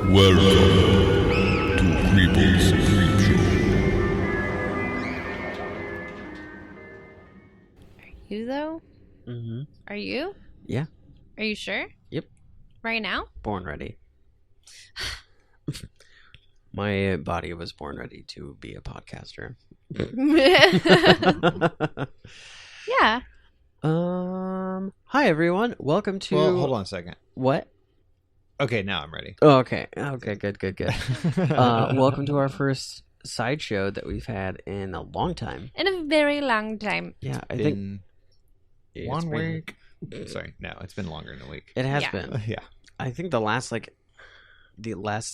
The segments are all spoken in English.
Welcome to Creepo's Creep Show. You though? Mm-hmm. Are you? Yeah. Are you sure? Yep. Right now? Born ready. My body was born ready to be a podcaster. Yeah. Hi everyone. Welcome to. Well, hold on a second. What? Okay, now I'm ready. Oh, okay. Okay. Good. Welcome to our first sideshow that we've had in a long time. In a very long time. Yeah, I think Been it's one been- week. Sorry, no, it's been longer than a week. It has Yeah. been. Yeah. I think the last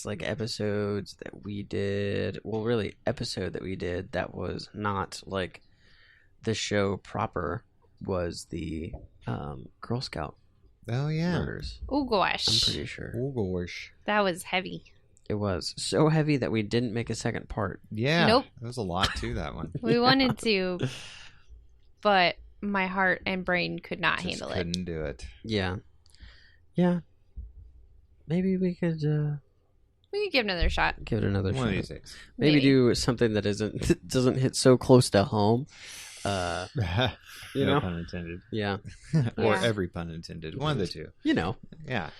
episodes that we did, well, really episode that we did that was not like the show proper was the Girl Scout Oh yeah. murders. Oh gosh. I'm pretty sure Oh gosh. That was heavy. it was so heavy that we didn't make a second part. Yeah. Nope. There was a lot to that one. We wanted to, but my heart and brain could not Just handle it. couldn't do it. Yeah. Maybe we could We could give it another shot. give it another One of shot. these days. Maybe do something that doesn't hit so close to home. You no know? pun intended. Yeah. Or Yeah. every pun intended. One of the two. You know. Yeah.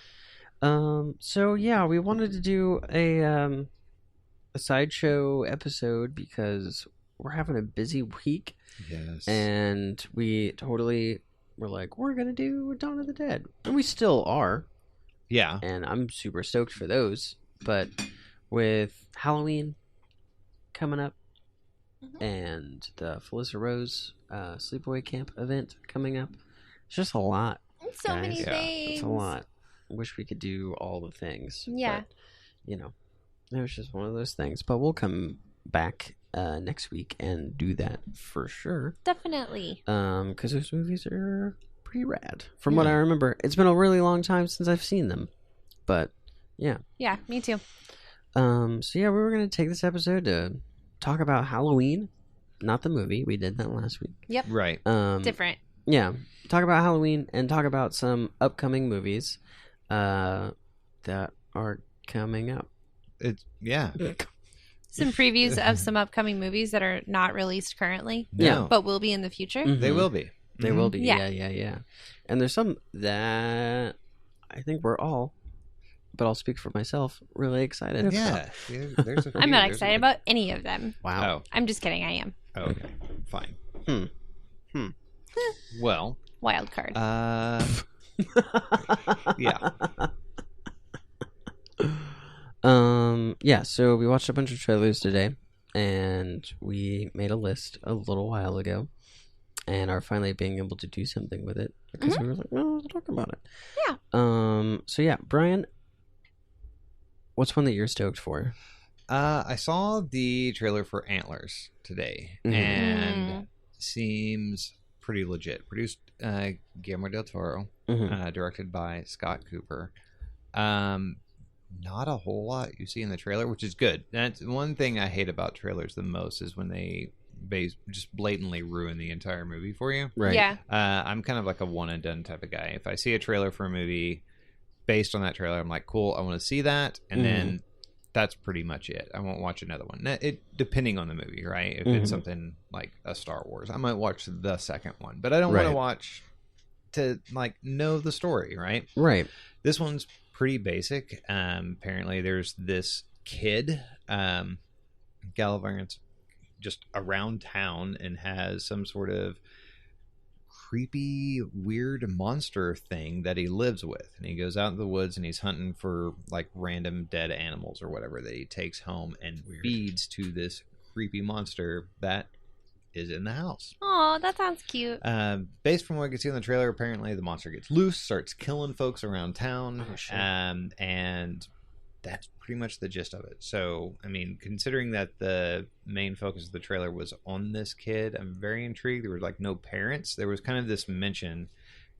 So yeah, we wanted to do a sideshow episode because we're having a busy week, Yes. and we totally were like, we're gonna do Dawn of the Dead, and we still are, yeah. and I'm super stoked for those. But with Halloween coming up, and the Felissa Rose Sleepaway Camp event coming up, it's just a lot. So guys. many Yeah, things. It's a lot. I wish we could do all the things. Yeah. But, it was just one of those things. But we'll come back next week and do that for sure. Definitely. Because those movies are pretty rad. From what I remember. It's been a really long time since I've seen them. But, yeah. Yeah, me too. So, yeah, we were going to take this episode to talk about Halloween. Not the movie. We did that last week. Yep. Right. Different. Yeah, talk about Halloween and talk about some upcoming movies that are coming up. Yeah. Some previews of some upcoming movies that are not released currently, Yeah. but will be in the future. Mhm. They will be. They will be. Yeah. Yeah. And there's some that I think we're all, but I'll speak for myself, really excited about. Yeah. There's a few. I'm not There's a excited few. about any of them. Wow. I'm just kidding. I am. Oh, okay. Fine. Hmm. Well, Wild card. yeah. Yeah, so we watched a bunch of trailers today, and we made a list a little while ago, and are finally being able to do something with it because we were like, well, let's talk about it. Yeah. So yeah, Brian, what's one that you're stoked for? I saw the trailer for Antlers today, Mhm. and seems pretty legit. Produced Guillermo del Toro, Mhm. directed by Scott Cooper. Not a whole lot you see in the trailer, which is good. That's one thing I hate about trailers the most is when they just blatantly ruin the entire movie for you. Right. Yeah. I'm kind of like a one and done type of guy. If I see a trailer for a movie based on that trailer, I'm like, cool, I want to see that, and then that's pretty much it. I won't watch another one. It depending on the movie, right? If it's something like a Star Wars, I might watch the second one, but I don't want Right. to watch to like know the story, right? Right. This one's pretty basic. Apparently, there's this kid gallivanting just around town and has some sort of creepy, weird monster thing that he lives with. And he goes out in the woods and he's hunting for like random dead animals or whatever that he takes home and feeds to this creepy monster that is in the house. Oh, that sounds cute. Based from what I could see in the trailer, apparently the monster gets loose, starts killing folks around town, Oh, shit. and that's pretty much the gist of it. So, I mean, considering that the main focus of the trailer was on this kid, I'm very intrigued. There were like no parents. There was kind of this mention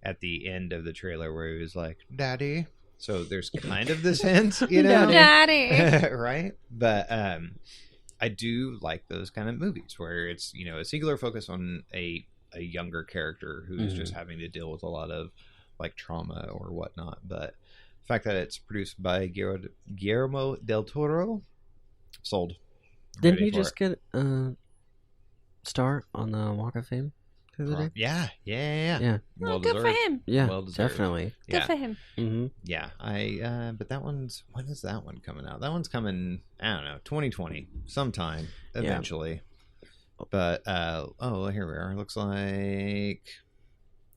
at the end of the trailer where he was like, "Daddy." So there's kind of this hint, you know, Daddy. right? But I do like those kind of movies where it's, you know, a singular focus on a younger character who's just having to deal with a lot of like trauma or whatnot. But The fact that it's produced by Guillermo del Toro, sold. Didn't Ready he for just it. get a star on the Walk of Fame the other day? Yeah. Yeah. Well good for deserved. him. Yeah, Well deserved. definitely. Good Yeah. for him. Mm-hmm. Yeah, but that one's, when is that one coming out? That one's coming, I don't know, 2020 sometime eventually. But here we are. Looks like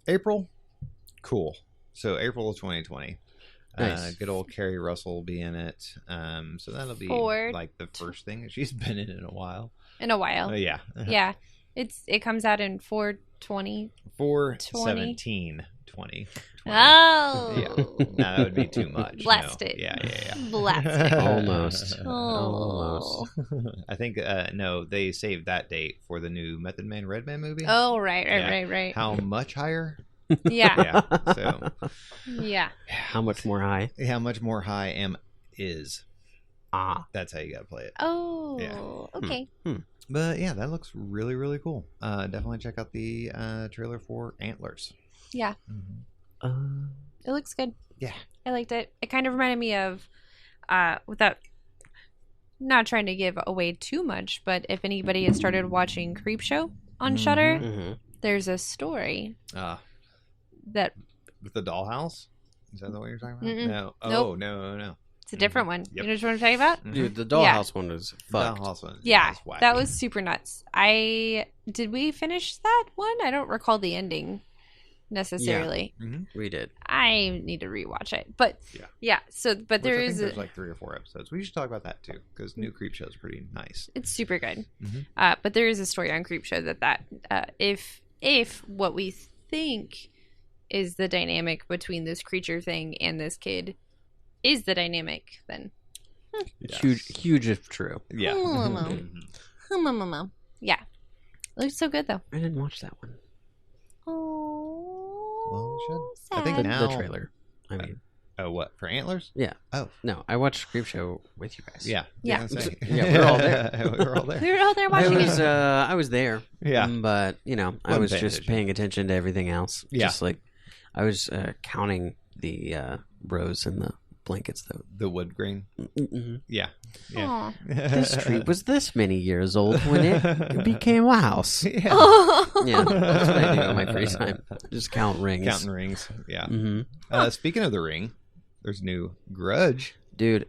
April. Cool. So April of 2020. Nice. Good old Carrie Russell will be in it. So that'll be like the first thing that she's been in a while. In a while. Yeah. Yeah. It comes out in 4/20. 4/17/20. Oh. Yeah. No, that would be too much. Blast No. it. Yeah. Blast it. Almost. Oh. Almost. I think no, they saved that date for the new Method Man Redman movie. Oh, right. Yeah. How much higher? Yeah. Yeah. So Yeah. How much more high? how much more high M is? Ah. That's how you gotta play it. Oh. Yeah. Okay. But yeah, that looks really, really cool. Definitely check out the trailer for Antlers. Yeah. It looks good. Yeah. I liked it. It kind of reminded me of, without not trying to give away too much, but if anybody has started watching Creepo on Shudder, Mm-hmm. there's a story that With the dollhouse? Is that the one you're talking about? Mm-mm. No. Oh, Nope. no. it's a different one. Yep. You know what I'm talking about? Dude, the Yeah. dollhouse one was fucked. Dollhouse one. Yeah, is wacky. that was super nuts. Did we finish that one? I don't recall the ending necessarily. We did. I need to rewatch it. But Yeah. so but Which there I think is there's like 3 or 4 episodes. We should talk about that too, because new Creepshow is pretty nice. it's super good. Mhm. But there is a story on Creepshow that if what we think is the dynamic between this creature thing and this kid is the dynamic, then Yes. Huge if true. Yeah. yeah. It looks so good though. I didn't watch that one. Oh, Well, we should. I sad. think now The trailer. I mean, Oh, what, for Antlers? yeah. Oh, No, I watched Creepshow with you guys. yeah. Yeah. I was gonna say. Yeah, we're all there. We were all there. We were all there watching it. I was there. Yeah. But, I Wasn't was paying just attention. paying attention to everything else. Yeah. Just like, I was counting the rows in the blankets, though. The wood grain. Mm-mm. Yeah. Aw. This tree was this many years old when it became a house. Yeah. Yeah, that's what I do on my free time. Just count rings. Counting rings. Yeah. Mm-hmm. Speaking of the ring, there's new Grudge. Dude,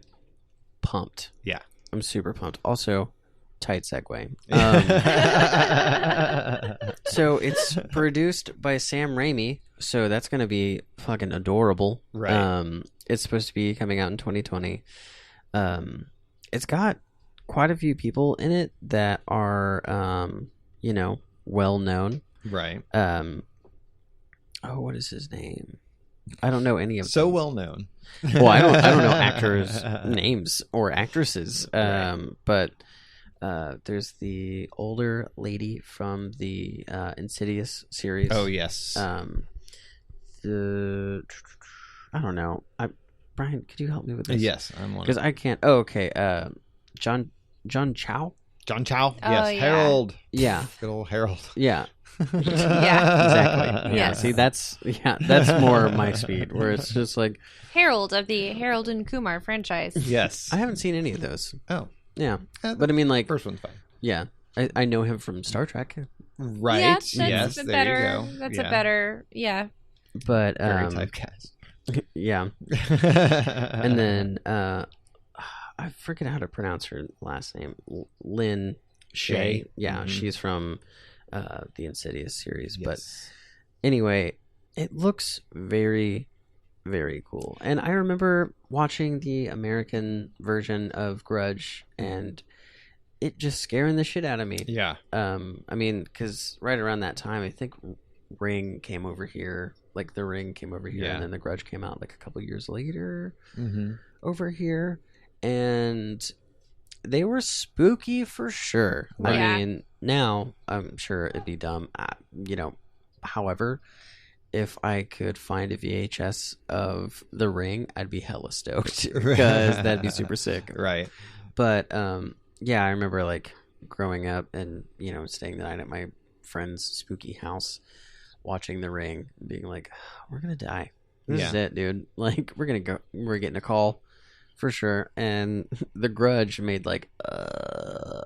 pumped. Yeah. I'm super pumped. Also, tight segue. So it's produced by Sam Raimi, so that's going to be fucking adorable. Right. It's supposed to be coming out in 2020. It's got quite a few people in it that are, well known. Right. What is his name? I don't know any of So them. well known. Well, I don't know actors' names or actresses. Right. But there's the older lady from the Insidious series. Oh, yes. I don't know. Brian, could you help me with this? Yes, I'm one. Because I can't. Oh, okay. John Chow. John Chow. Oh, Yes. yeah. Harold. Yeah. Good old Harold. Yeah. Yeah. Exactly. Yeah. Yes. See, that's more my speed. Where it's just like Harold of the Harold and Kumar franchise. Yes. I haven't seen any of those. Oh. Yeah. The But I mean, like, first one's fine. yeah, I know him from Star Trek. Right. Yeah, that's yes. a There better. you go. That's Yeah. a better. Yeah. But Very typecast. yeah. And then I forget how to pronounce her last name. Lynn Shay. Yeah, Mhm. she's from the Insidious series. But Yes. anyway, it looks very, very cool. And I remember watching the American version of Grudge and it just scaring the shit out of me. Yeah. I mean, because right around that time, I think Ring came over here. Like, The Ring came over here, Yeah. and then The Grudge came out like a couple years later Mm-hmm. over here. And they were spooky for sure. Right. I mean, now I'm sure it'd be dumb. However, if I could find a VHS of The Ring, I'd be hella stoked because that'd be super sick. Right. But yeah, I remember like growing up and staying the night at my friend's spooky house, watching The Ring, being like, "We're gonna die." This is it, dude. Like, we're getting a call for sure. And The Grudge made like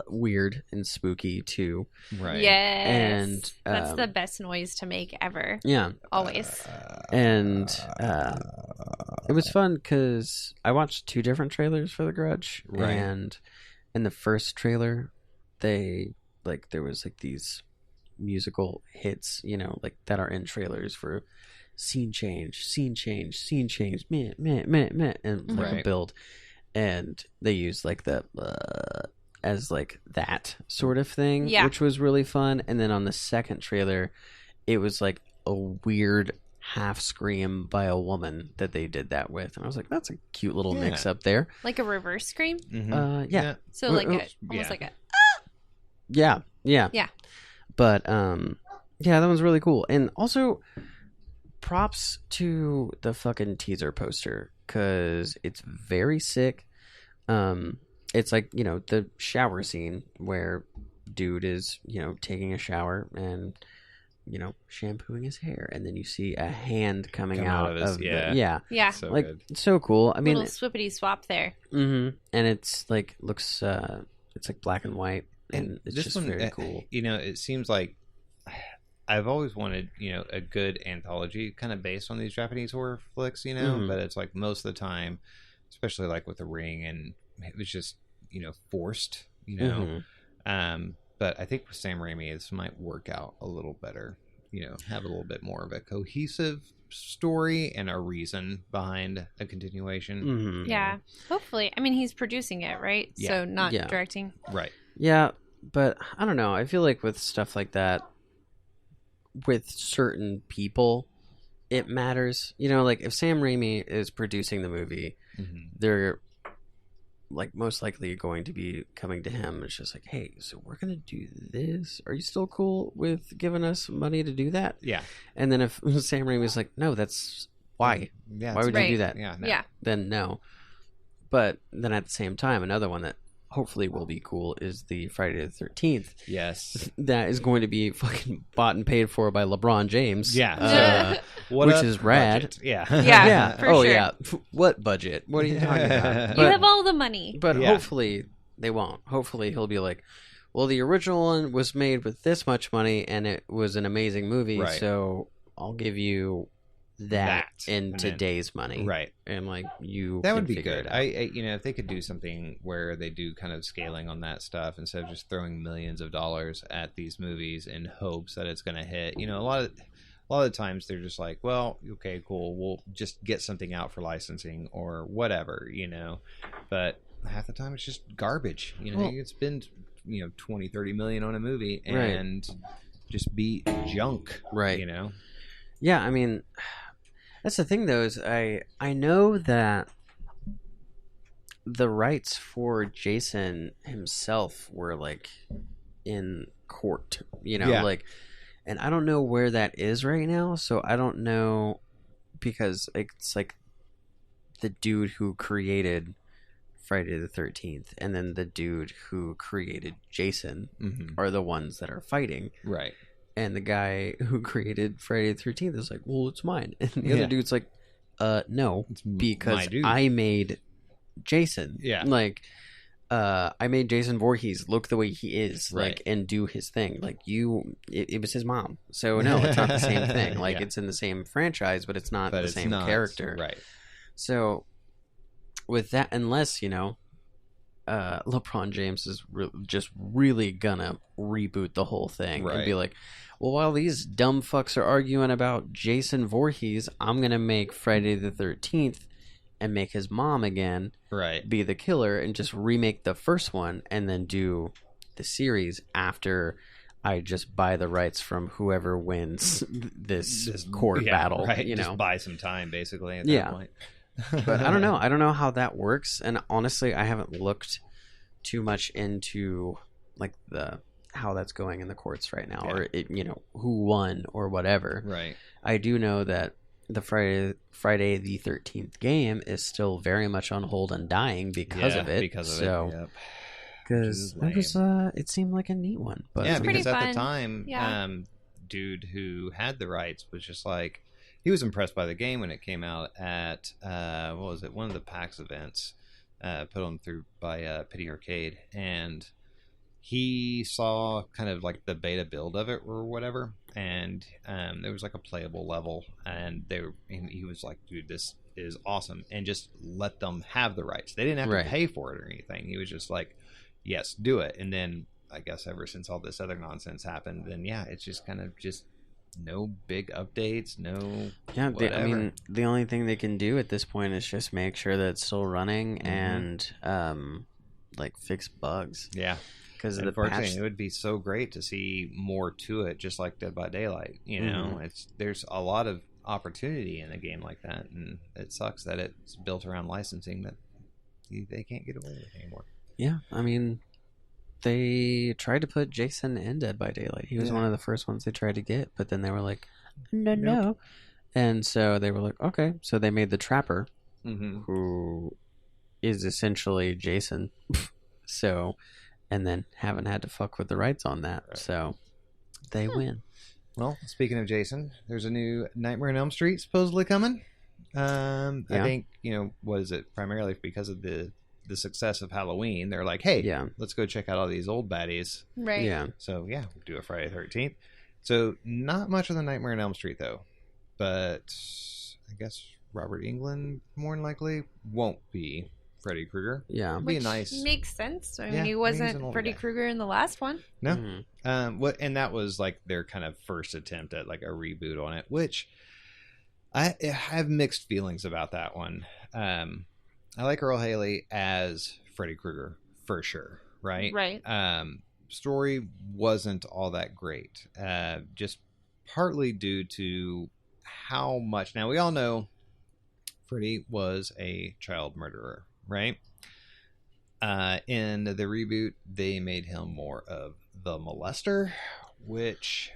weird and spooky too. Right. Yes. And that's the best noise to make ever. Yeah. Always. And it was fun because I watched 2 different trailers for The Grudge. Right. And in the first trailer, there was like these musical hits, you know, like that are in trailers for scene change, meh, meh, meh, meh, and like a build. And they used like the as like that sort of thing, which was really fun. And then on the second trailer, it was like a weird half scream by a woman that they did that with, and I was like, that's a cute little mix up there, like a reverse scream. Yeah. So like almost like a yeah. But yeah, that one's really cool. And also props to the fucking teaser poster because it's very sick. It's like, you know, the shower scene where dude is, you know, taking a shower and, you know, shampooing his hair, and then you see a hand coming out of yeah, So like good. so cool. I mean, little swippity swap there. and it's like looks it's like black and white, and it's this just one, very cool. You know, it seems like I've always wanted, you know, a good anthology kind of based on these Japanese horror flicks, you know, but it's like most of the time, especially like with The Ring, and it was just, you know, forced, you know. But I think with Sam Raimi, this might work out a little better, you know, have a little bit more of a cohesive story and a reason behind a continuation. Yeah, hopefully. I mean, he's producing it, right? Yeah. So not directing. Right. Yeah, but I don't know. I feel like with stuff like that, with certain people, it matters. You know, like if Sam Raimi is producing the movie, they're like most likely going to be coming to him. It's just like, hey, so we're gonna do this. Are you still cool with giving us money to do that? Yeah. And then if Sam Raimi's like, no, that's why. Yeah. Why would you do that? Yeah. No. Yeah. Then no. But then at the same time, another one that hopefully will be cool is the Friday the 13th. Yes. That is going to be fucking bought and paid for by LeBron James. Yeah. Which is rad. Budget. Yeah. Yeah. For Oh sure. yeah. What budget? What are you talking about? You have all the money. But Yeah. hopefully they won't. Hopefully he'll be like, well, the original one was made with this much money and it was an amazing movie, Right. so I'll give you that in and then- today's money. Right. And like you That can would be figure good. it out. I you know, if they could do something where they do kind of scaling on that stuff instead of just throwing millions of dollars at these movies in hopes that it's going to hit. You know, a lot of the times they're just like, well, okay, cool, we'll just get something out for licensing or whatever, you know. But half the time it's just garbage. You know, Well- you could spend, you know, 20-30 million on a movie Right. and just be junk. Right. You know. Yeah, I mean, that's the thing though, is I know that the rights for Jason himself were like in court, you know, Yeah. like, and I don't know where that is right now, so I don't know, because it's like the dude who created Friday the 13th and then the dude who created Jason are the ones that are fighting. Right. And the guy who created Friday the 13th is like, well, it's mine. And the other dude's like, no, It's because my dude. I made Jason. Yeah. Like, I made Jason Voorhees look the way he is, Right. like, and do his thing. Like, it was his mom. So, no, it's not the same thing. Like, Yeah. it's in the same franchise, but it's not But the it's same not. character. Right. So, with that, unless, you know, LeBron James is just really gonna reboot the whole thing and be Right. like, well, while these dumb fucks are arguing about Jason Voorhees, I'm gonna make Friday the 13th and make his mom again Right. be the killer and just remake the first one and then do the series after I just buy the rights from whoever wins this court battle. Right. You know, Just buy some time, basically. At Yeah. that point. but I don't know. I don't know how that works, and honestly, I haven't looked too much into like how that's going in the courts right now, or you know, who won or whatever. Right. I do know that the Friday the 13th game is still very much on hold and dying because of it. Because of so, it. Yep. because Which is it was it seemed like a neat one. But Yeah, pretty because at fun. the time, Yeah. dude who had the rights was just like, he was impressed by the game when it came out at what was it? One of the PAX events put on through by Pity Arcade, and he saw kind of like the beta build of it or whatever, and there was like a playable level, and he was like, dude, this is awesome, and just let them have the rights. They didn't have to pay for it or anything. He was just like, yes, do it. And then I guess ever since all this other nonsense happened, then yeah, it's just kind of just no big updates, no I mean, the only thing they can do at this point is just make sure that it's still running and like fix bugs. Yeah. Because of the patch, it would be so great to see more to it, just like Dead by Daylight. You know, there's a lot of opportunity in a game like that, and it sucks that it's built around licensing that they can't get away with anymore. Yeah, I mean, they tried to put Jason in Dead by Daylight. He was one of the first ones they tried to get, but then they were like, no. And so they were like, okay. So they made the Trapper, who is essentially Jason. So, and then haven't had to fuck with the rights on that. Right. So they win. Well, speaking of Jason, there's a new Nightmare on Elm Street supposedly coming. I think, what is it? Primarily because of the success of Halloween, they're like, hey, let's go check out all these old baddies. Right. Yeah. So, we'll do a Friday the 13th. So, not much of the Nightmare on Elm Street, though. But I guess Robert Englund, more than likely, won't be Freddy Krueger. Yeah. It'd be a nice... makes sense. I mean, he wasn't Freddy Krueger in the last one. No. And that was, like, their kind of first attempt at, like, a reboot on it, which I have mixed feelings about that one. I like Earl Haley as Freddy Krueger for sure, right? Right. Story wasn't all that great, just partly due to how much. Now we all know Freddy was a child murderer, right? In the reboot, they made him more of the molester, which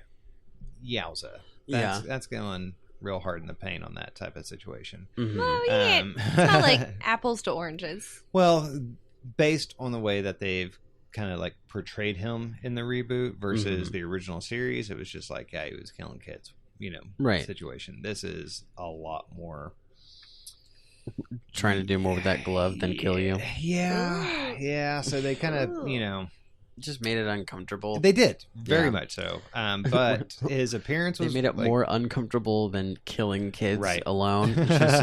yowza, that's going real hard in the paint on that type of situation. Well, it's not like apples to oranges. Well, based on the way that they've kind of like portrayed him in the reboot versus the original series, it was just like, yeah, he was killing kids, situation. This is a lot more trying to do more with that glove than kill you. Yeah. So they kind of, just made it uncomfortable. They did very much so. But his appearance was they made it like, more uncomfortable than killing kids right. alone. It's just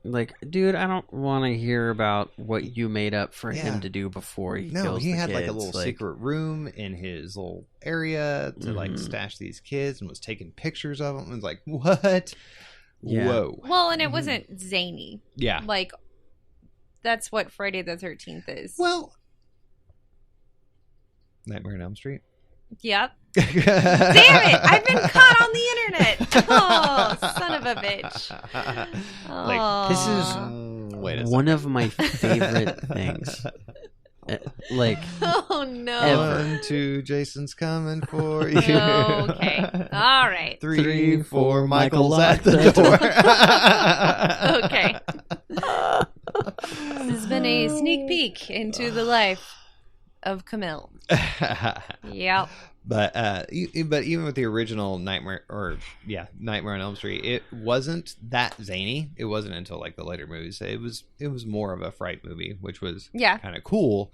like, dude, I don't want to hear about what you made up for him to do before he kills the he had kids. like a little secret room in his little area to like stash these kids and was taking pictures of them. It was like, what? Yeah. Whoa. Well, and it wasn't zany. Yeah. Like, that's what Friday the 13th is. Well, Nightmare on Elm Street? Yep. Damn it! I've been caught on the internet. Oh, son of a bitch. This is one of my favorite things. Oh no. Ever. 1, 2, Jason's coming for you. Okay. All right. 3, 4, Michael's at the door. Okay. This has been a sneak peek into the life of Camille. Yep. But even with the original Nightmare on Elm Street, it wasn't that zany. It wasn't until like the later movies. It was more of a fright movie, which was kind of cool.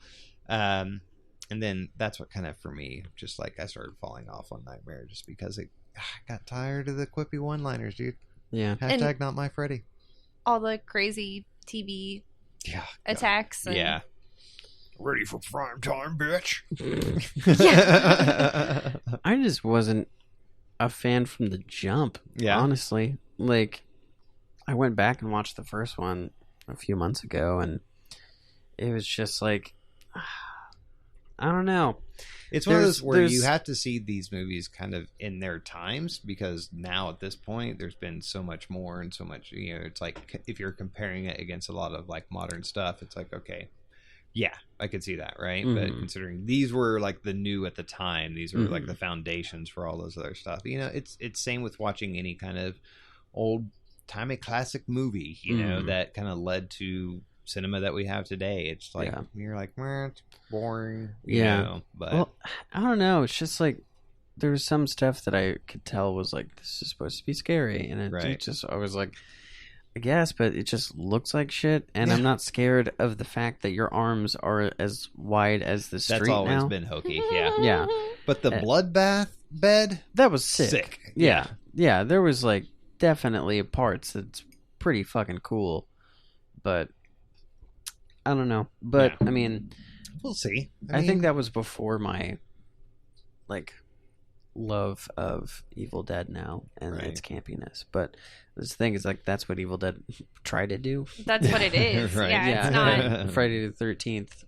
And then that's what kind of, for me, just like I started falling off on Nightmare just because I got tired of the quippy one-liners, dude. Yeah. Hashtag not my Freddy. All the crazy TV attacks. And... Ready for prime time, bitch. I just wasn't a fan from the jump. Yeah. Honestly. Like, I went back and watched the first one a few months ago, and it was just like, I don't know. It's one of those where you have to see these movies kind of in their times, because now at this point there's been so much more and so much, it's like if you're comparing it against a lot of like modern stuff, it's like, okay, yeah, I could see that, right? But considering these were like the new at the time, these were like the foundations for all those other stuff. It's same with watching any kind of old timey classic movie, that kind of led to cinema that we have today. It's like you're like, it's boring, but well, I don't know. It's just like there was some stuff that I could tell was like, this is supposed to be scary, and it just, I was like, I guess, but it just looks like shit, and I'm not scared of the fact that your arms are as wide as the street. That's always now. been hokey, yeah. Yeah. But the bloodbath bed, That was sick. Yeah. Yeah, there was like definitely parts that's pretty fucking cool, but I don't know. But Yeah. I mean, we'll see. I think that was before my like love of Evil Dead now and its campiness. But this thing is like that's what Evil Dead tried to do. That's what it is. Right. Yeah, it's not. Friday the 13th.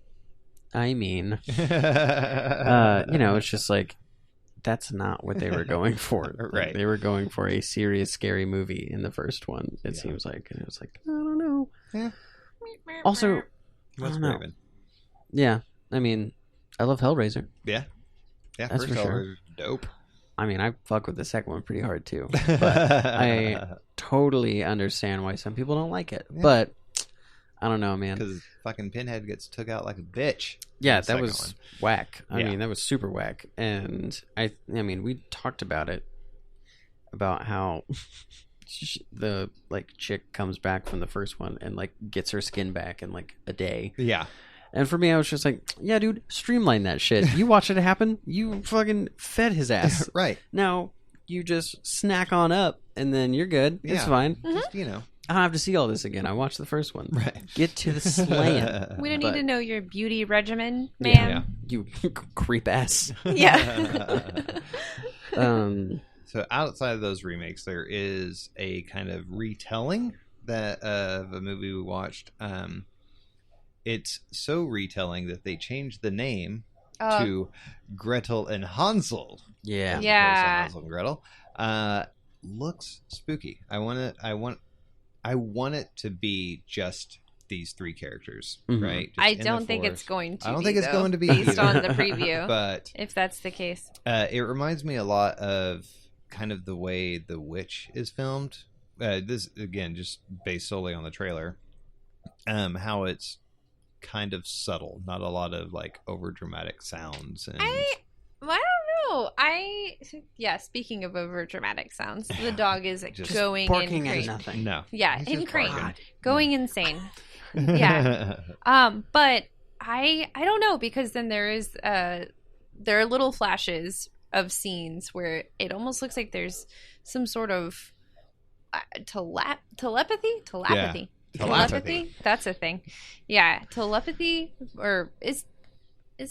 I mean, it's just like that's not what they were going for. Right. Like, they were going for a serious, scary movie in the first one. It seems like, and it was like, I don't know. Yeah. Also, Wes I don't know. Craven. Yeah, I mean, I love Hellraiser. Yeah. Yeah, That's first for sure. Hellraiser's dope. I mean, I fuck with the second one pretty hard too. But I totally understand why some people don't like it. Yeah. But I don't know, man. Because fucking Pinhead gets took out like a bitch. Yeah, the that was second whack. I Yeah. mean, that was super whack. And I mean, we talked about it, about how the like chick comes back from the first one and like gets her skin back in like a day. Yeah. And for me, I was just like, yeah, dude, streamline that shit. You watch it happen. You fucking fed his ass. Right. Now you just snack on up and then you're good. It's Yeah. fine. Just, I don't have to see all this again. I watched the first one. Right. Get to the slaying. We don't But- need to know your beauty regimen, Yeah. ma'am. You creep ass. Yeah. So outside of those remakes, there is a kind of retelling that of a movie we watched. It's so retelling that they changed the name to Gretel and Hansel. Yeah. as opposed to Yeah. Hansel and Gretel. Looks spooky. I want it to be just these three characters, Mhm. right? Just I in the don't think it's forest. going to. I don't be, think it's though, going to be based either. on the preview. But if that's the case, it reminds me a lot of kind of the way The Witch is filmed. This again, just based solely on the trailer. How it's kind of subtle, not a lot of like over dramatic sounds. And I don't know. Speaking of over dramatic sounds, the dog is Just going Barking in at crazy. nothing. no, Yeah, He's in just crane, barking. going insane. Yeah. But I don't know, because then there are little flashes of scenes where it almost looks like there's some sort of telepathy. Telepathy. That's a thing. Yeah, telepathy, or is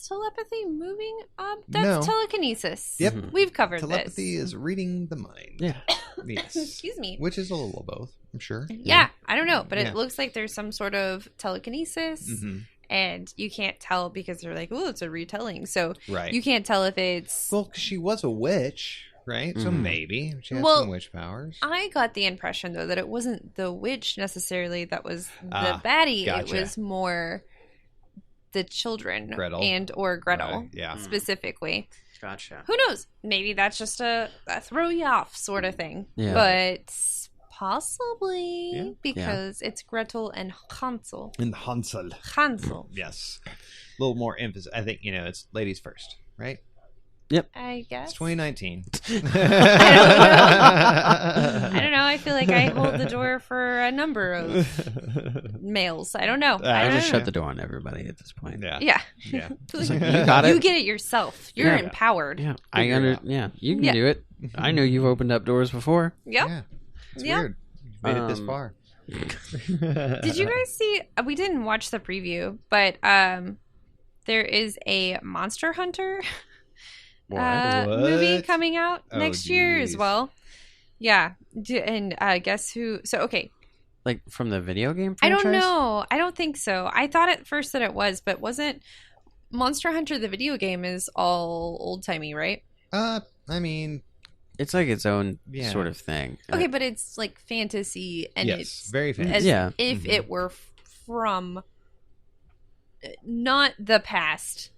telepathy moving? That's No. telekinesis. Yep. We've covered Telepathy this. is reading the mind. Yeah. Yes. Excuse me. Which is a little of both, I'm sure. Yeah, I don't know, but Yeah. it looks like there's some sort of telekinesis, Mm-hmm. and you can't tell because they're like, "Oh, it's a retelling," so Right. you can't tell if it's. Well, 'cause she was a witch, right? So Mhm. maybe she had Well, some witch powers. I got the impression though that it wasn't the witch necessarily that was the Ah, baddie. gotcha. It was more the children Gretel. or Gretel Right, yeah. specifically. Gotcha. Who knows? Maybe that's just a throw you off sort of thing. Yeah. But possibly Yeah. because it's Gretel and Hansel. And Hansel. Hansel. Yes. A little more emphasis. I think, it's ladies first, right? I guess. It's 2019. I don't know. I feel like I hold the door for a number of males. I don't know. I don't just know. shut the door on everybody at this point. Yeah. Yeah. Yeah. You got You it. get it yourself. You're Yeah. empowered. Yeah, Figure it out. Yeah, you can Yeah. do it. I know you've opened up doors before. Yep. Yeah. It's Yep. weird. You've made it this Um, far. Did you guys see? We didn't watch the preview, but there is a Monster Hunter What? movie What? coming out Oh, next year as geez. well. Yeah, and guess who? So okay, Like from the video game I franchise? don't know. I don't think so. I thought at first that it was, but wasn't Monster Hunter the video game is all old timey, right? I mean, It's like its own Yeah. sort of thing. Okay, but it's like fantasy, and yes. it's Very fancy. as Yeah. if Mhm. it were from not the past,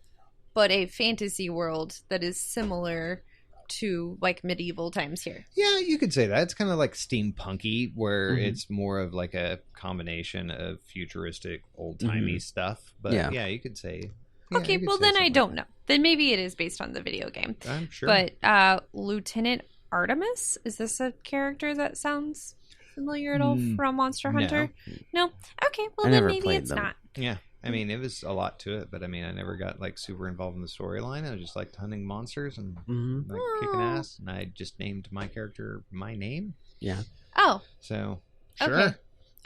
but a fantasy world that is similar to like medieval times here. Yeah, you could say that. It's kind of like steampunky, where Mhm. it's more of like a combination of futuristic, old timey stuff. But Yeah. yeah, you could say Yeah, Okay, you could well say then I something don't like know. Then maybe it is based on the video game. that. I'm sure. But Lieutenant Artemis, is this a character that sounds familiar at all from Monster no. Hunter? No? Okay, well I then never maybe played it's them. not. Yeah. I mean, it was a lot to it, but I mean, I never got like super involved in the storyline. I was just like hunting monsters and like kicking ass, and I just named my character my name. Yeah. Oh, So sure. okay.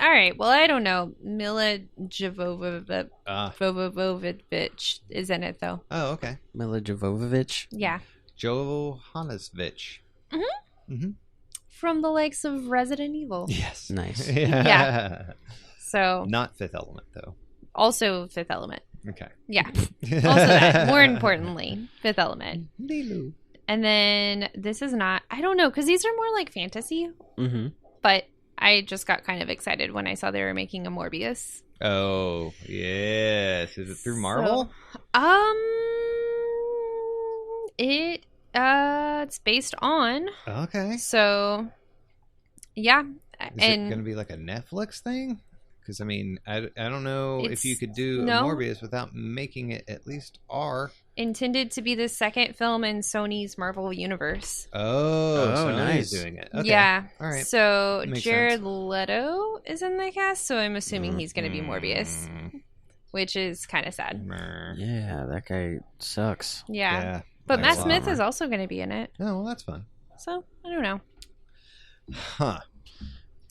All right. Well, I don't know. Mila Jovovich is in it, though. Oh, okay. Mila Jovovich. Yeah. Johannesvich. From the likes of Resident Evil. Yes. Nice. Yeah. So, Not Fifth Element though. also Fifth Element. Okay. Yeah. Also that. More importantly, Fifth Element. Lilu. And then this is not, I don't know, because these are more like fantasy, Mm-hmm. but I just got kind of excited when I saw they were making a Morbius. Oh yes. Is it through Marvel? It's based on, Okay. so yeah. Is And it going to be like a Netflix thing? Because I mean, I don't know if you It's- could do no. a Morbius without making it at least R. intended to be the second film in Sony's Marvel universe. Oh, Oh, Sony's nice. doing it. Okay. Yeah. All right. So Makes Jared sense. Leto is in the cast, so I'm assuming he's going to be Morbius, Mm, which is kind of sad. meh. Yeah, that guy sucks. Yeah. But that's Matt a Smith bummer. is also going to be in it. Oh, well, that's fun. So, I don't know. Huh.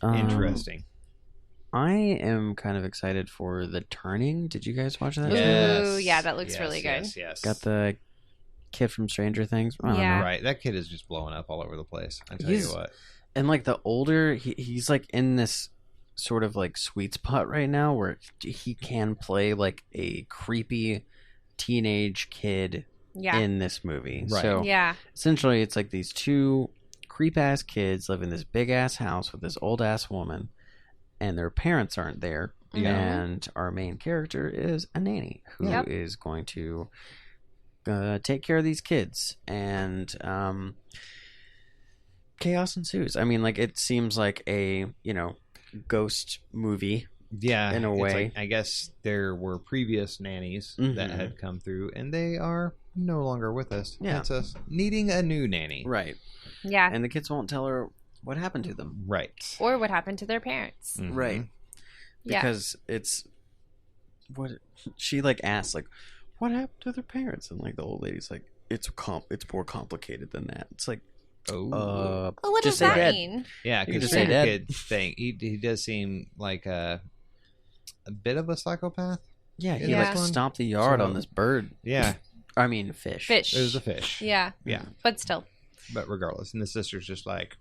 Um, Interesting. I am kind of excited for The Turning. Did you guys watch that? Yeah. Ooh, yeah, that looks really good. Yes. Got the kid from Stranger Things. I don't Yeah. know. Right. That kid is just blowing up all over the place. I tell He's- you what. And like the older he's like in this sort of like sweet spot right now where he can play like a creepy teenage kid Yeah. in this movie. Right. So Yeah. essentially it's like these two creep ass kids live in this big ass house with this old ass woman and their parents aren't there. Yeah. And our main character is a nanny who is Yep. going to take care of these kids, and chaos ensues. I mean, like, it seems like a ghost movie. Yeah. in a it's way. like, I guess there were previous nannies that Mhm. had come through, and they are no longer with us. Yeah. It's us needing a new nanny. Right. Yeah. And the kids won't tell her what happened to them. Right. Or what happened to their parents. Mhm. Right. Yeah. Because it's what she like asks, like, what happened to their parents? And like the old lady's like, it's more complicated than that. It's like, Oh. Well, what just does say that dead. mean? Yeah, You can because just say the dead. kid thing, he does seem like a bit of a psychopath. Yeah, he Yeah. like stomped the yard So- on this bird. Yeah, I mean, fish. Fish. it was a fish. Yeah. Yeah, But still. but regardless, and the sister's just like,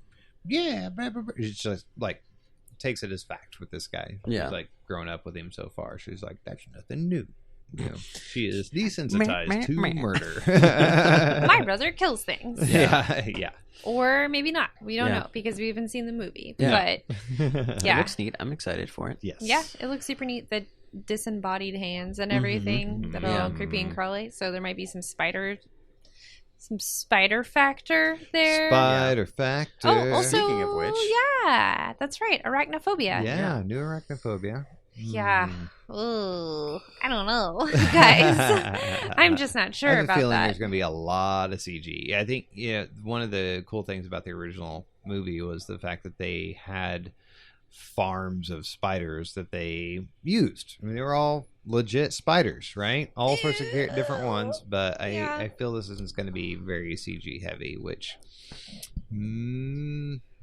yeah, blah, blah, blah. She's just like takes it as fact with this guy. Yeah. She's like grown up with him so far. She's like, that's nothing new. You know, she is desensitized to murder. My brother kills things. yeah. Or maybe not. We don't Yeah. know because we haven't seen the movie. Yeah. But It yeah. looks neat. I'm excited for it. Yes. Yeah, it looks super neat. The disembodied hands and Mhm. everything that are all Yeah. creepy and crawly. So there might be some spider factor there. Spider Factor. Oh, also, Speaking of which. yeah, that's right, arachnophobia. Yeah, new arachnophobia. Yeah. Hmm. Ooh, I don't know, guys. I'm just not I sure have a about feeling that. there's going to be a lot of CG. I think one of the cool things about the original movie was the fact that they had farms of spiders that they used. I mean, they were all legit spiders, right? All sorts of different ones, but Yeah. I feel this isn't going to be very CG heavy, which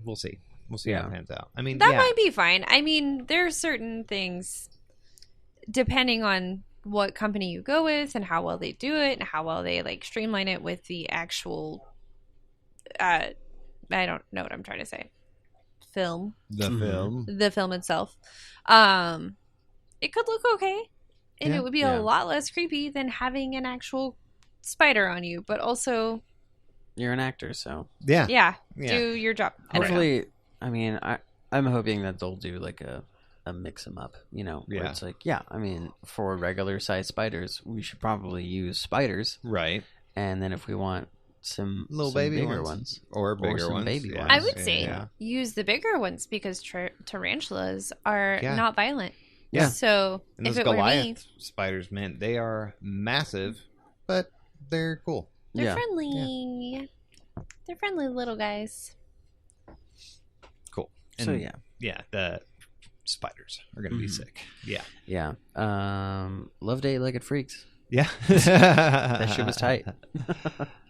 we'll see. We'll see how Yeah. it pans out. I mean, That yeah. might be fine. I mean, there are certain things, depending on what company you go with and how well they do it and how well they like streamline it with the actual, I don't know what I'm trying to say. Film, the Mhm. film. the film itself. It could look okay, and Yeah. it would be Yeah. a lot less creepy than having an actual spider on you. But also, You're an actor, so Yeah. yeah, Yeah. do your job. I don't know. hopefully, I mean, I'm hoping that they'll do like a mix 'em up, where Yeah. it's like, yeah, I mean, for regular size spiders, we should probably use spiders, Right. and then if we want some Little some baby bigger ones. Or bigger some ones. baby yeah. ones. I would say Yeah. use the bigger ones because tarantulas are Yeah. not violent. Yeah. So And if those it were me, Goliath spiders, man, they are massive, but they're cool. they're Yeah. friendly. They're friendly little guys. Cool. So And yeah. the spiders are gonna be sick. Yeah. Yeah. Love to Eight-Legged Freaks. Yeah. That shit was tight.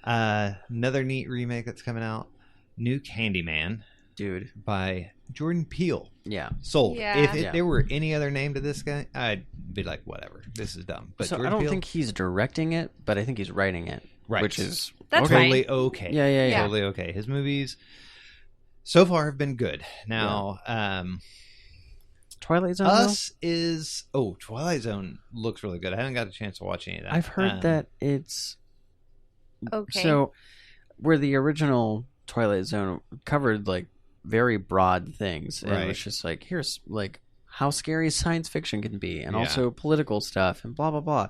Another neat remake that's coming out. New Candyman Dude. by Jordan Peele. Yeah. Sold. Yeah. If Yeah. there were any other name to this guy, I'd be like, whatever. This is dumb. But So Jordan I don't Peele, think he's directing it, but I think he's writing it. Right. Which is That's okay. fine. totally okay. Yeah. Totally okay. His movies so far have been good. Now, Twilight Zone. Twilight Zone looks really good. I haven't got a chance to watch any of that. I've heard that it's Okay. so where the original Twilight Zone covered like very broad things, and it Right. was just like here's like how scary science fiction can be, and Yeah. also political stuff, and blah blah blah.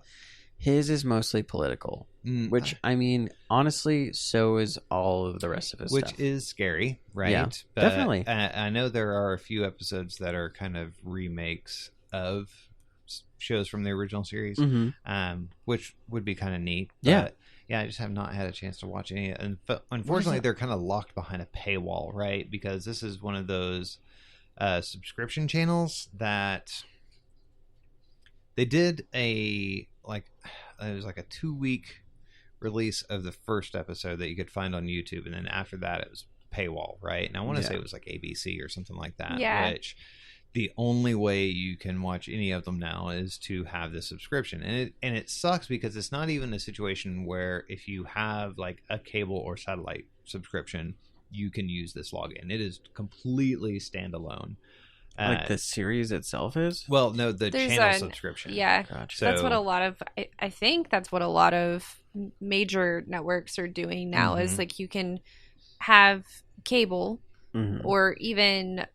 His is mostly political, which I mean, honestly, so is all of the rest of his which stuff. is scary, right? Yeah, But definitely. I know there are a few episodes that are kind of remakes of shows from the original series, Mhm. which would be kind of neat. Yeah. But yeah, I just have not had a chance to watch any. And unfortunately, they're kind of locked behind a paywall, right? Because this is one of those subscription channels that they did it was like a 2-week release of the first episode that you could find on YouTube, and then after that it was paywall, right? And I want to say it was like ABC or something like that. Yeah. Which the only way you can watch any of them now is to have the subscription, and it sucks because it's not even a situation where if you have like a cable or satellite subscription, you can use this login. It is completely standalone. Like the series itself is. Well, no, the There's channel a- subscription. Yeah. Gotcha. So, That's what a lot of I think that's what a lot of major networks are doing now is Mhm. like you can have cable Mhm. or even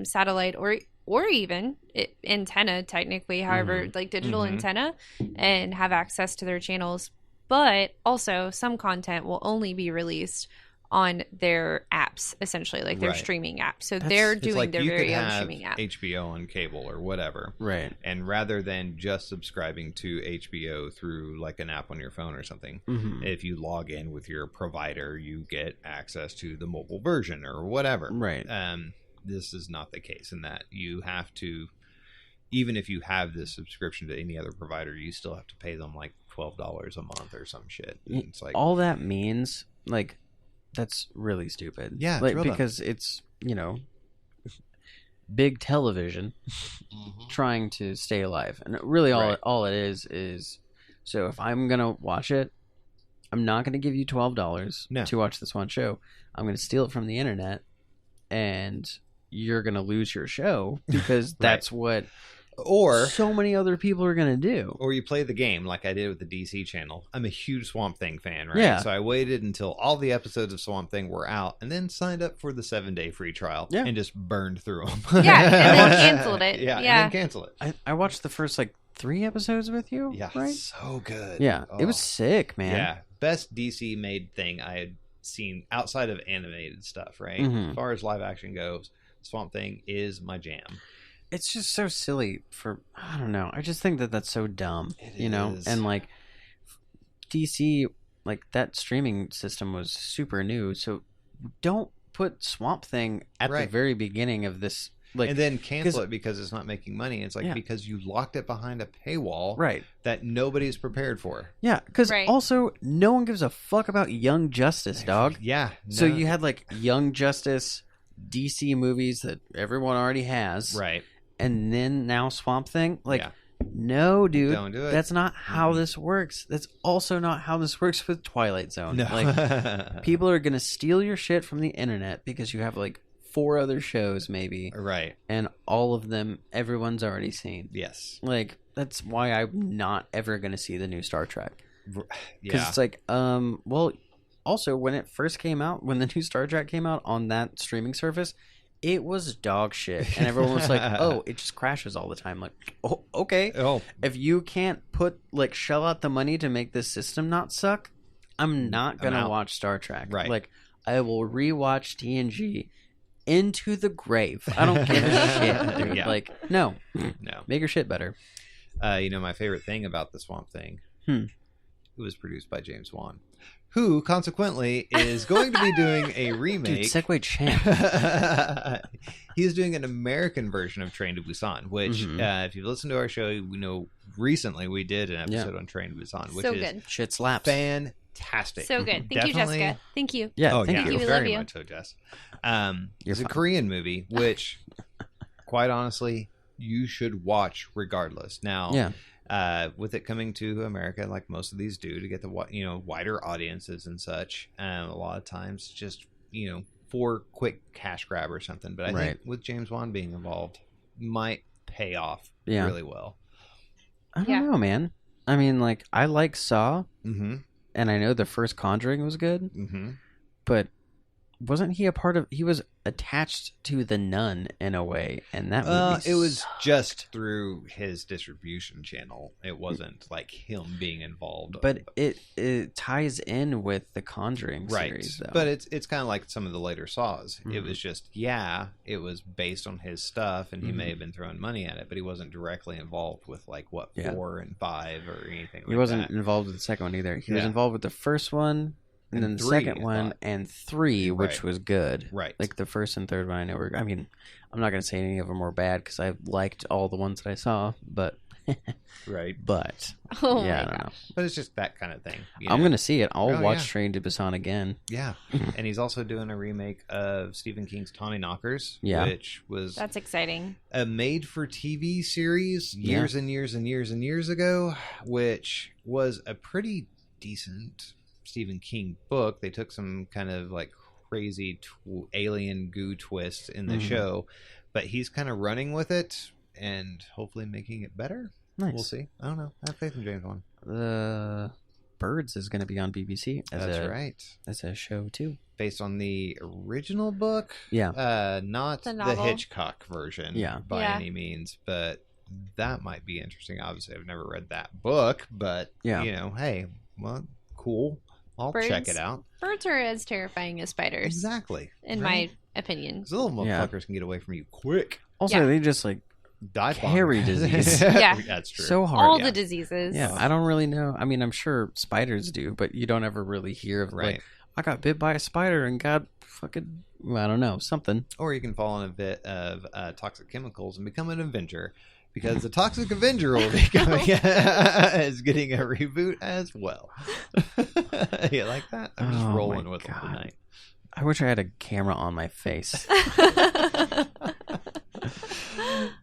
satellite or even antenna technically, however, like digital Mhm. antenna, and have access to their channels. But also some content will only be released on their apps, essentially, like their Right. streaming apps. So That's- they're It's doing like their you could very own have streaming app. HBO on cable or whatever. Right. And rather than just subscribing to HBO through like an app on your phone or something, Mhm. if you log in with your provider, you get access to the mobile version or whatever. Right. This is not the case in that you have to, even if you have this subscription to any other provider, you still have to pay them like $12 a month or some shit. And it's like, all that means like that's really stupid. Yeah, it's like real dumb. because it's big television trying to stay alive, and really Right. all it is so if I'm gonna watch it, I'm not gonna give you $12 No. to watch this one show. I'm gonna steal it from the internet, and you're gonna lose your show because that's what or so many other people are gonna do. Or you play the game like I did with the DC channel. I'm a huge Swamp Thing fan, right? Yeah. So I waited until all the episodes of Swamp Thing were out and then signed up for the 7-day free trial Yeah. and just burned through them. Yeah, and then canceled it. Yeah, Yeah. and then cancel it. I watched the first like 3 episodes with you. Yeah, right. so good. Yeah, it was Oh. sick, man. Yeah, best DC made thing I had seen outside of animated stuff, right? Mhm. As far as live action goes, Swamp Thing is my jam. It's just so silly for I don't know. I just think that that's so dumb, It you know. is. And like DC, like that streaming system was super new, so don't put Swamp Thing at the Right. very beginning of this. Like, and then cancel 'cause- it because it's not making money. It's like Yeah. because you locked it behind a paywall right? that nobody's prepared for. Yeah, because Right. also no one gives a fuck about Young Justice, dog. Yeah. So no. you had like Young Justice DC movies that everyone already has, right. and then now Swamp Thing. Like, Yeah. no, dude, Don't do it. that's not how Mhm. this works. That's also not how this works with Twilight Zone. No. Like, people are gonna steal your shit from the internet because you have like 4 other shows maybe, right. and all of them everyone's already seen. Yes. Like, that's why I'm not ever gonna see the new Star Trek, because Yeah. it's like, well, also when it first came out, when the new Star Trek came out on that streaming service, it was dog shit, and everyone was like, "Oh, it just crashes all the time." Like, oh, okay. Oh, If you can't shell out the money to make this system not suck, I'm not I'm gonna out. watch Star Trek. Right. Like, I will rewatch TNG into the grave. I don't give a shit, dude. Yeah. Like, no. No. Make your shit better. My favorite thing about the Swamp Thing, Hmm. it was produced by James Wan, who consequently is going to be doing a remake. Dude, Segway Champ. He's doing an American version of Train to Busan, which, Mhm. if you've listened to our show, we know recently we did an episode on Train to Busan, which So is good. Shit slaps. fantastic. So good. Thank you, Definitely- Jessica. Thank you. Yeah, Oh, thank yeah, you. We very love you. much so, Jess. You're It's a fine. Korean movie, which, quite honestly, you should watch regardless. Now, with it coming to America, like most of these do, to get the wider audiences and such, a lot of times just for quick cash grab or something. But I think with James Wan being involved, might pay off really well. I don't know, man. I mean, like, I like Saw, Mm-hmm. and I know the first Conjuring was good, Mm-hmm. but wasn't he he was attached to the Nun in a way, and that movie It was sucked. just through his distribution channel. It wasn't like him being involved. But it ties in with the Conjuring series, though. But it's kind of like some of the later Saws. It Mhm. was just it was based on his stuff, and he may have been throwing money at it, but he wasn't directly involved with 4 and 5 or anything. He wasn't involved with the second one either. He was Yeah. involved with the first one, and then the 3, second I one, thought. and 3, which Right. was good. Right. Like the first and third one, I know were. I mean, I'm not gonna say any of them were bad because I liked all the ones that I saw, but right. Oh yeah, my I don't know. But it's just that kind of thing. I'm gonna see it. I'll Oh, watch yeah. Train to Busan again. Yeah, and he's also doing a remake of Stephen King's Tommy Knockers, Yeah. which was That's exciting. a made-for-TV series years and years and years and years ago, which was a pretty decent Stephen King book. They took some kind of like crazy alien goo twist in the Mhm. show, but he's kind of running with it and hopefully making it better. Nice. We'll see. I don't know. I have faith in James Wan. The Birds is gonna be on BBC as That's right. as a show too. Based on the original book. Yeah. Not The the novel. Hitchcock version by Yeah. any means, but that might be interesting. Obviously, I've never read that book, but, hey, well, cool. I'll check it out. Birds are as terrifying as spiders, Exactly. in right? my opinion. Those little Yeah. motherfuckers can get away from you quick. Also, Yeah. they just like Die carry disease. Yeah. That's true. so hard. All yeah. the diseases. Yeah, I don't really know. I mean, I'm sure spiders do, but you don't ever really hear of Right. like, I got bit by a spider and got fucking, I don't know, something. Or you can fall in a bit of toxic chemicals and become an Avenger, because the Toxic Avenger will be coming is getting a reboot as well. You like that? I'm just Oh rolling my with them God. tonight. I wish I had a camera on my face.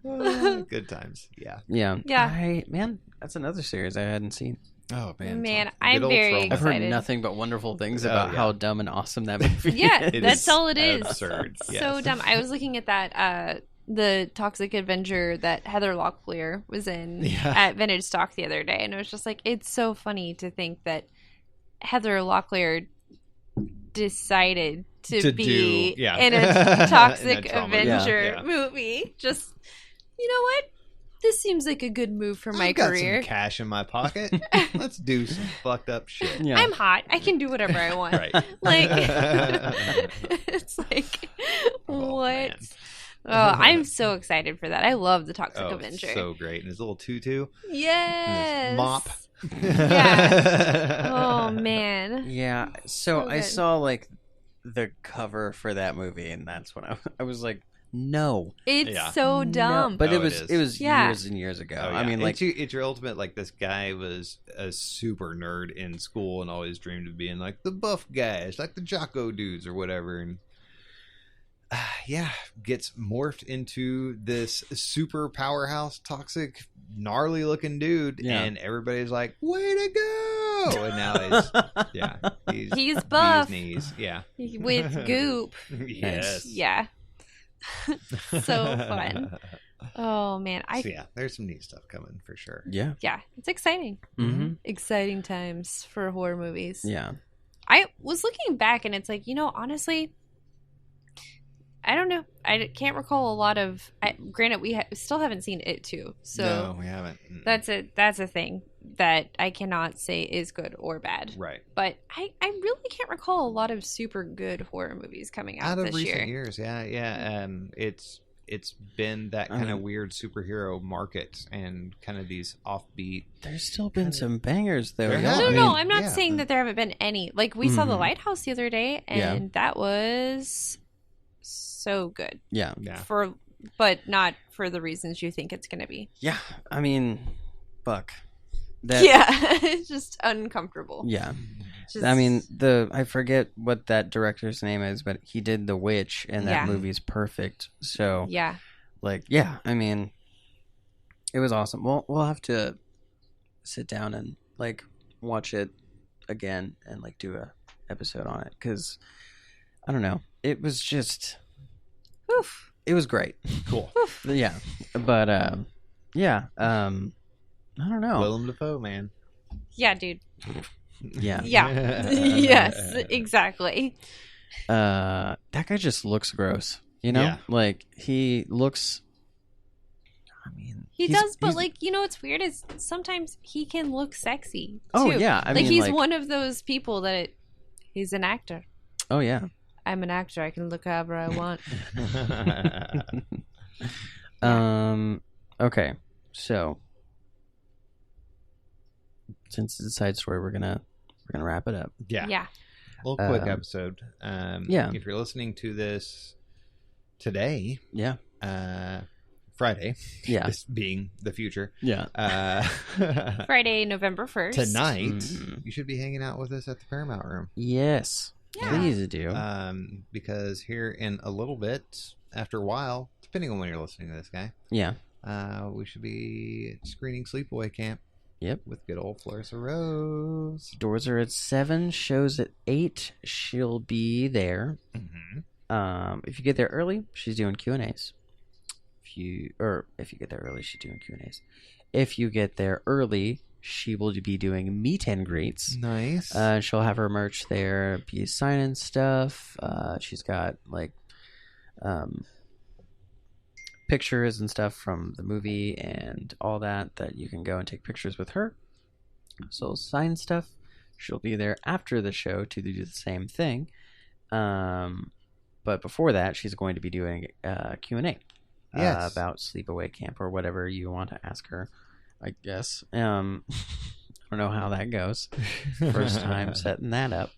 Good times. Yeah. Yeah. Yeah. Man, that's another series I hadn't seen. Oh man. Man, Good I'm old very Troll. I've heard Excited. nothing but wonderful things Oh, about yeah. how dumb and awesome that movie Yeah, is. It that's is all it is. absurd. So Yes. dumb. I was looking at that the Toxic Avenger that Heather Locklear was in Yeah. at Vintage Stock the other day, and it was just like, it's so funny to think that Heather Locklear decided to be do- yeah. in In a a Toxic trauma movie. Avenger Yeah. movie. Just, you know what? This seems like a good move for my I've got career. some cash in my pocket. Let's do some fucked up shit. Yeah. I'm hot. I can do whatever I want. Right. Like, it's like, Oh, what? man. Oh, I'm so excited for that. I love the Toxic Oh, Avenger. so great. And his little tutu. Yes. mop. Yeah. Oh man. Yeah. So So I good. saw like the cover for that movie, and that's when I was like, no. It's Yeah. so No. dumb. But Oh, it it was is. Yeah. years and years ago. Oh, I yeah. mean, like, it's your ultimate, like, this guy was a super nerd in school and always dreamed of being like the buff guys, like the Jocko dudes or whatever. And gets morphed into this super powerhouse, toxic, gnarly looking dude. Yeah. And everybody's like, way to go. And now He's buff. bee's knees. Yeah. With goop. Yes. Yeah. So fun. Oh man. So, yeah, there's some neat stuff coming for sure. yeah. Yeah, it's exciting. Mm-hmm. Exciting times for horror movies. Yeah. I was looking back and it's like, honestly, I don't know. I can't recall a lot of. Granted, we still haven't seen it too, so No, we haven't. Mm. that's a thing. that I cannot say is good or bad. Right. But I really can't recall a lot of super good horror movies coming out Of this recent year. years, yeah. It's been that kind of weird superhero market and kind of these offbeat. There's still been some bangers though. There y'all. has No, I no, mean, I'm not yeah. saying that there haven't been any. Like, we saw The Mhm. Lighthouse the other day, and that was so good. Yeah. Yeah. But not for the reasons you think it's going to be. Yeah. I mean, fuck. That, Yeah, it's just uncomfortable. Yeah. Just- I mean, I forget what that director's name is, but he did The Witch, and that Yeah. movie's perfect. So, yeah. like, yeah, I mean, it was awesome. We'll have to sit down and like watch it again and like do a episode on it because I don't know, it was just, Oof. it was great. Cool. Yeah, but yeah, I don't know. Willem Dafoe, man. Yeah, dude. Yeah, Yeah. Yes, exactly. that guy just looks gross. You know, Yeah. like he looks. I mean, He he's- does, but he's- like, you know what's weird is sometimes he can look sexy. Oh, too. yeah, I like mean, he's like- one of those people that he's an actor. Oh yeah. I'm an actor. I can look however I want. Okay, so since it's a side story, we're gonna wrap it up. Yeah. Yeah. Well, quick Um, episode. yeah. If you're listening to this today, Yeah. Friday, Yeah. this being the future, Yeah. Friday, November 1st. tonight, Mhm. you should be hanging out with us at the Paramount Room. Yes. Yeah. Please do. Because here in a little bit, after a while, depending on when you're listening to this guy, Yeah. we should be screening Sleepaway Camp. Yep. With good old Clarissa Rose. Doors are at 7. Shows at 8. She'll be there. Mm-hmm. If you get there early, she's doing Q&As. If you get there early, she's doing Q&As. If you get there early, she will be doing meet and greets. Nice. She'll have her merch there, be signing stuff. She's got like pictures and stuff from the movie and all that you can go and take pictures with her. So sign stuff. She'll be there after the show to do the same thing. But before that, she's going to be doing Q&A Yes. about Sleepaway Camp or whatever you want to ask her, I guess. I don't know how that goes. First time setting that up.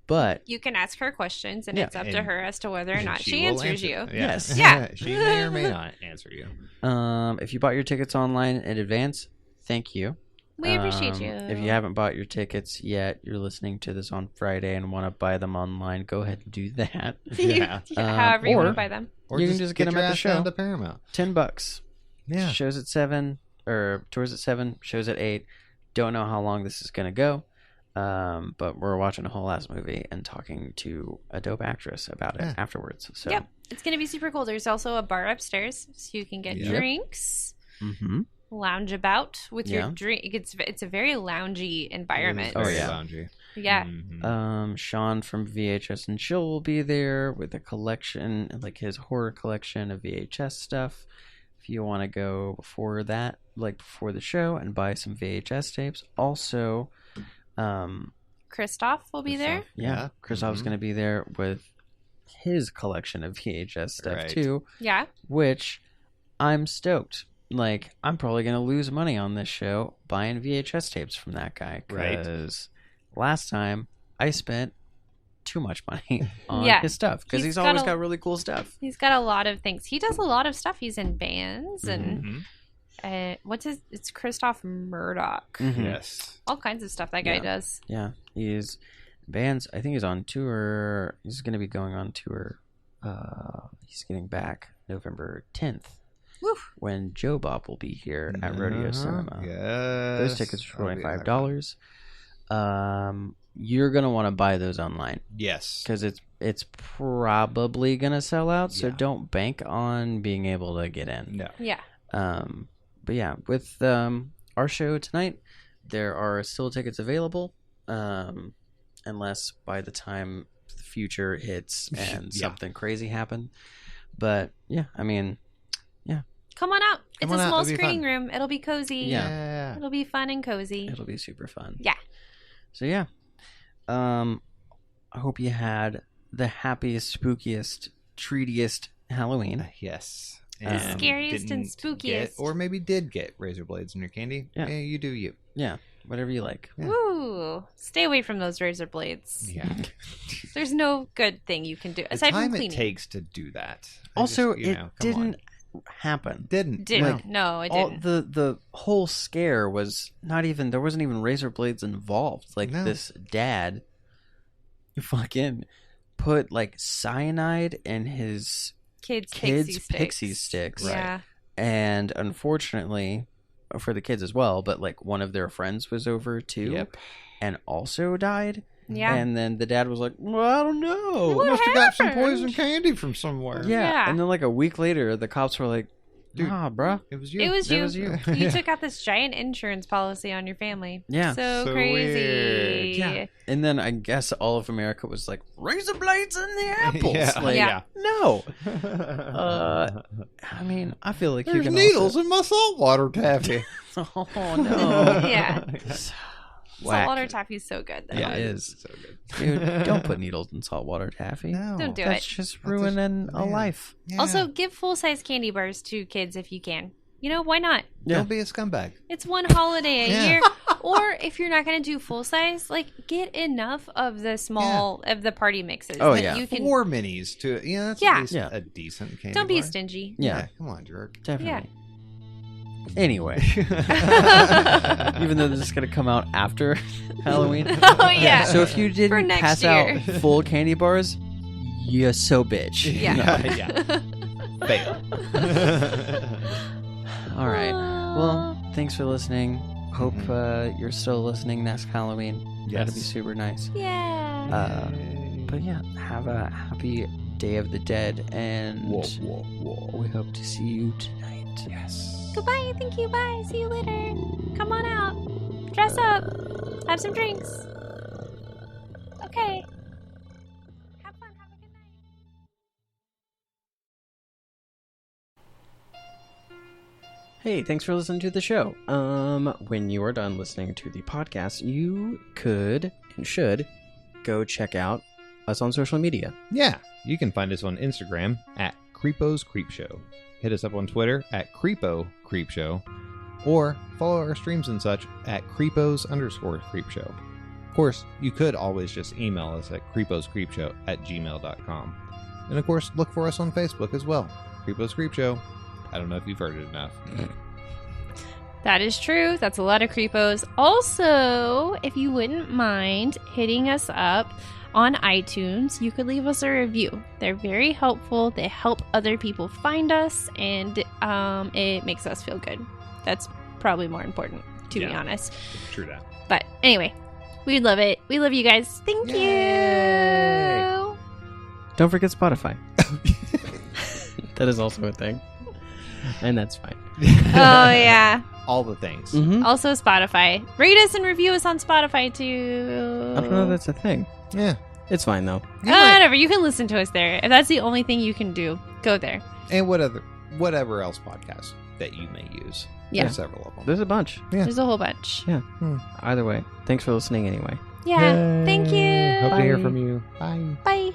But You can ask her questions, and Yeah, it's up to and her as to whether or not she will answers answer. you. Yes. Yeah. She may or may not answer you. if you bought your tickets online in advance, thank you. We appreciate you. If you haven't bought your tickets yet, you're listening to this on Friday and want to buy them online, go ahead and do that. Yeah. However you or- want to buy them. Or You can just get them your at the ass show. down to Paramount. $10. Yeah. Shows at 7, or tours at 7, shows at 8. Don't know how long this is going to go. But we're watching a whole last movie and talking to a dope actress about it Yeah. afterwards. So, Yep. It's going to be super cool. There's also a bar upstairs, so you can get Yep. drinks, hmm lounge about with Yeah. your drink. It's a very loungy environment. Oh, Very yeah. loungy. Yeah. Mhm. Sean from VHS and Chill will be there with a collection, like his horror collection of VHS stuff. If you want to go before that, like before the show, and buy some VHS tapes. Also, Christoph will be there. yeah, Christoph's Mhm. going to be there with his collection of VHS stuff Right. too, Yeah. which I'm stoked. Like, I'm probably going to lose money on this show buying VHS tapes from that guy. Right. Because last time I spent too much money on Yeah. his stuff. Because He's he's always got got really cool stuff. He's got a lot of things. He does a lot of stuff. He's in bands and Mhm. it's Christoph Murdoch. Mhm. Yes. All kinds of stuff that guy Yeah. does. Yeah. He's bands. I think he's on tour. He's going to be going on tour. He's getting back November 10th. Woof. When Joe Bob will be here at Rodeo Cinema. Yes. Those tickets are That'll be $25. You're gonna want to buy those online Yes. because it's probably gonna sell out. So Yeah. don't bank on being able to get in. No. Yeah. But yeah, with our show tonight, there are still tickets available, unless by the time the future hits and Yeah. something crazy happen. But yeah, I mean, Come on out. Come It's on a out. small It'll be screening fun. room. It'll be cozy. Yeah. It'll be fun and cozy. It'll be super fun. Yeah. So yeah. I hope you had the happiest, spookiest, treatiest Halloween. Yes. Scariest and didn't spookiest. get, or maybe did get razor blades in your candy. Yeah. You do you. Yeah, whatever you like. Yeah. Woo! Stay away from those razor blades. Yeah. There's no good thing you can do The aside from time cleaning. it takes to do that. Also, you it know, come didn't on. happen. Didn't. No, it All didn't. the whole scare was not even, there wasn't even razor blades involved. Like No. this dad fucking put like cyanide in his Kids pixie sticks. Yeah. And unfortunately for the kids as well, but like one of their friends was over too. Yep. And also died. Yeah. And then the dad was like, well, I don't know. What Must have got some happened? poison candy from somewhere. Yeah. Yeah. And then like a week later, the cops were like, Dude, nah, bruh. It was you. It was It you. was you. You Yeah. took out this giant insurance policy on your family. Yeah. So So crazy. Yeah. And then I guess all of America was like, razor blades in the apples. Yeah. Like, Yeah. no. I mean, I feel like you There's can needles in my saltwater taffy. Also... Oh, no. Yeah. Whack. Saltwater taffy is so good, though. Yeah, it is. So good. Dude, don't put needles in saltwater taffy. No. Don't do That's it. just That's ruining a man. life. Yeah. Also, give full-size candy bars to kids if you can. You know, why not? Yeah. Don't be a scumbag. It's one holiday a Yeah. year. Or if you're not going to do full-size, like, get enough of the small, of the party mixes. Oh, that yeah. You can, 4 minis to that's Yeah. at least Yeah. a decent candy don't be bar. stingy. Yeah, Come on, jerk. definitely. Anyway, Yeah. even though this is going to come out after Halloween. Oh, yeah. So if you For didn't next pass year. out full candy bars, you're so bitch. Yeah. Yeah. Fail. All right. Well, thanks for listening. Hope you're still listening next Halloween. That'd be Yes. super nice. Yeah. But yeah, have a happy Day of the Dead, and Whoa, whoa, whoa. we hope to see you tonight. Yes. Goodbye. Thank you. Bye. See you later. Come on out. Dress up. Have some drinks. Okay. Have fun. Have a good night. Hey, thanks for listening to the show. When you are done listening to the podcast, you could and should go check out us on social media. Yeah. You can find us on Instagram at Creepo's Creep Show. Hit us up on Twitter at Creepo Creep Show. Or follow our streams and such at Creepos_Creep Show. Of course, you could always just email us at creeposcreepshow@gmail.com. And of course, look for us on Facebook as well. Creepo's Creep Show. I don't know if you've heard it enough. That is true. That's a lot of creepos. Also, if you wouldn't mind hitting us up on iTunes, you could leave us a review. They're very helpful. They help other people find us, and it makes us feel good. That's probably more important, to be honest. True that. But anyway, we love it. We love you guys. Thank Yay! you. Don't forget Spotify. That is also a thing. And that's fine. Oh, yeah. All the things. Mm-hmm. Also, Spotify. Rate us and review us on Spotify, too. I don't know if that's a thing. Yeah. It's fine, though. You might- Whatever. You can listen to us there. If that's the only thing you can do, go there. and whatever else podcasts that you may use. Yeah. There's several of them. There's a bunch. Yeah. There's a whole bunch. Either way, thanks for listening anyway. Yeah. Thank you. Hope to hear Bye. from you. Bye. Bye.